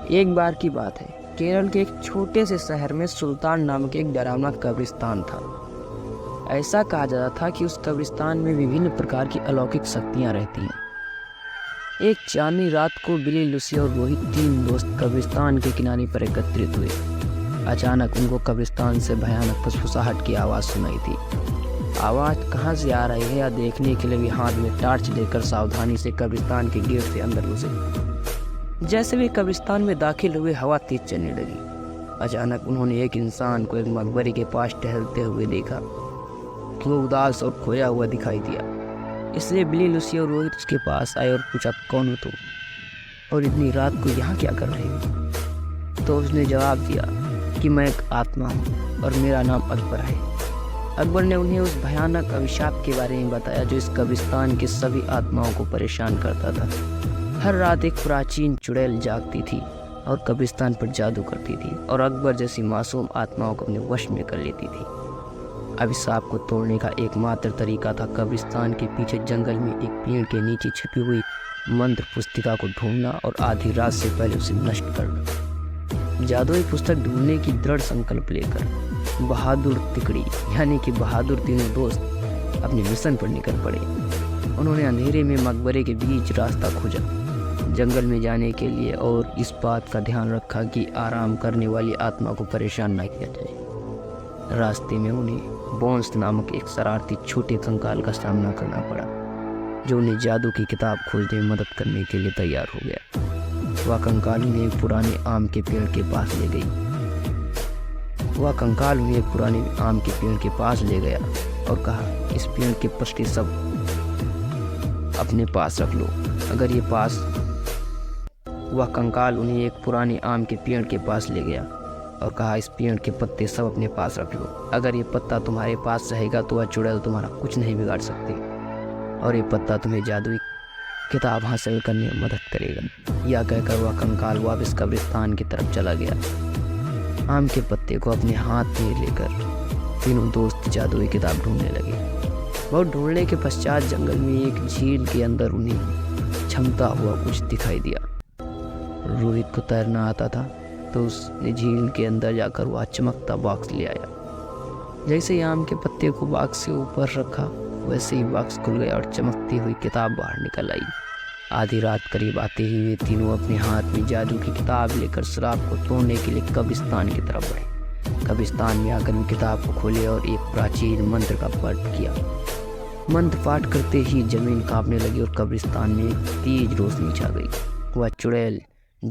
एक बार की बात है, केरल के एक छोटे से शहर में सुल्तान नामक एक डरावना कब्रिस्तान था। ऐसा कहा जाता था कि उस कब्रिस्तान में विभिन्न प्रकार की अलौकिक शक्तियां रहती हैं। एक चांदनी रात को बिली, लूसी और रोहित, तीन दोस्त कब्रिस्तान के किनारे पर एकत्रित हुए। अचानक उनको कब्रिस्तान से भयानक फुसफुसाहट की आवाज़ सुनाई थी। आवाज़ कहाँ से आ रही है या देखने के लिए वे हाथ में टार्च लेकर सावधानी से कब्रिस्तान के गेट से अंदर घुसे। जैसे वे कब्रिस्तान में दाखिल हुए, हवा तेज चलने लगी। अचानक उन्होंने एक इंसान को एक मकबरे के पास टहलते हुए देखा। वो उदास और खोया हुआ दिखाई दिया। इसलिए बिली, लूसी और रोहित उसके पास आए और पूछा, कौन हो तुम और इतनी रात को यहाँ क्या कर रहे हो? तो उसने जवाब दिया कि मैं एक आत्मा हूँ और मेरा नाम अकबर है। अकबर ने उन्हें उस भयानक अभिशाप के बारे में बताया जो इस कब्रिस्तान के सभी आत्माओं को परेशान करता था। हर रात एक प्राचीन चुड़ैल जागती थी और कब्रिस्तान पर जादू करती थी और अकबर जैसी मासूम आत्माओं को अपने वश में कर लेती थी। अभिशाप को तोड़ने का एकमात्र तरीका था कब्रिस्तान के पीछे जंगल में एक पेड़ के नीचे छिपी हुई मंत्र पुस्तिका को ढूंढना और आधी रात से पहले उसे नष्ट करना। जादुई पुस्तक ढूंढने की दृढ़ संकल्प लेकर बहादुर तिकड़ी यानी कि बहादुर तीनों दोस्त अपने मिशन पर निकल पड़े। उन्होंने अंधेरे में मकबरे के बीच रास्ता खोजा, जंगल में जाने के लिए, और इस बात का ध्यान रखा कि आराम करने वाली आत्मा को परेशान न किया जाए। रास्ते में उन्हें बोन्स नामक एक शरारती छोटे कंकाल का सामना करना पड़ा, जो उन्हें जादू की किताब खोजने में मदद करने के लिए तैयार हो गया। वह कंकाल उन्हें एक पुराने आम के पेड़ के पास ले गया और कहा, इस पेड़ के पत्ते सब अपने पास रख लो। वह कंकाल उन्हें एक पुराने आम के पेड़ के पास ले गया और कहा, इस पेड़ के पत्ते सब अपने पास रख लो। अगर ये पत्ता तुम्हारे पास रहेगा तो वह चुड़ैल तुम्हारा कुछ नहीं बिगाड़ सकती और ये पत्ता तुम्हें जादुई किताब हासिल करने में मदद करेगा। यह कहकर वह कंकाल वापस कब्रिस्तान की तरफ चला गया। आम के पत्ते को अपने हाथ में लेकर तीनों दोस्त जादुई किताब ढूंढने लगे। बहुत ढूंढने के पश्चात जंगल में एक झील के अंदर उन्हें छमता हुआ कुछ दिखाई दिया। रोहित को तैरना आता था तो उसने झील के अंदर जाकर वह चमकता बॉक्स ले आया। जैसे ही आम के पत्ते को बॉक्स से ऊपर रखा, वैसे ही बॉक्स खुल गया और चमकती हुई किताब बाहर निकल आई। आधी रात करीब आते ही वे तीनों अपने हाथ में जादू की किताब लेकर शराब को तोड़ने के लिए कब्रिस्तान की तरफ बढ़े। कब्रिस्तान में आकर वे किताब को खोले और एक प्राचीन मंत्र का पाठ किया। मंत्र पाठ करते ही जमीन कांपने लगी और कब्रिस्तान में तेज रोशनी छा गई। वह चुड़ैल